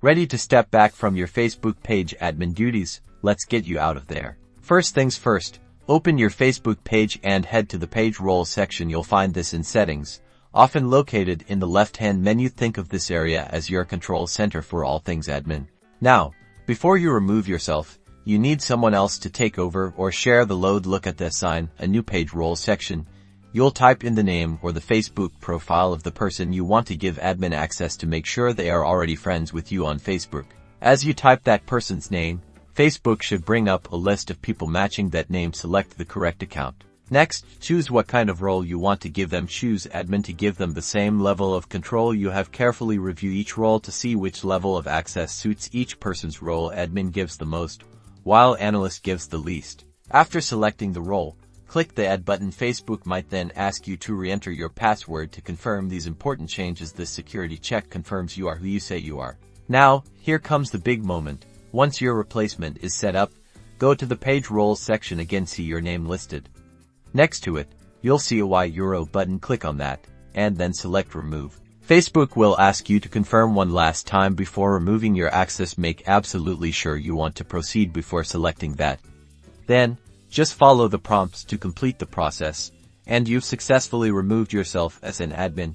Ready to step back from your Facebook page admin duties? Let's get you out of there. First things first, open your Facebook page and head to the page roles section. You'll find this in settings, often located in the left-hand menu. Think of this area as your control center for all things admin. Now, before you remove yourself, you need someone else to take over or share the load. Look at this sign, a new page roles section. You'll type in the name or the Facebook profile of the person you want to give admin access to. Make sure they are already friends with you on Facebook. As you type that person's name, Facebook should bring up a list of people matching that name. Select the correct account. Next, choose what kind of role you want to give them. Choose admin to give them the same level of control you have. Carefully review each role to see which level of access suits each person's role. Admin gives the most, while analyst gives the least. After selecting the role, click the Add button. Facebook might then ask you to re-enter your password to confirm these important changes. This security check confirms you are who you say you are. Now, here comes the big moment. Once your replacement is set up, go to the page roles section again. See your name listed. Next to it, you'll see a Y Euro button. Click on that, and then select Remove. Facebook will ask you to confirm one last time before removing your access. Make absolutely sure you want to proceed before selecting that. Then, just follow the prompts to complete the process, and you've successfully removed yourself as an admin.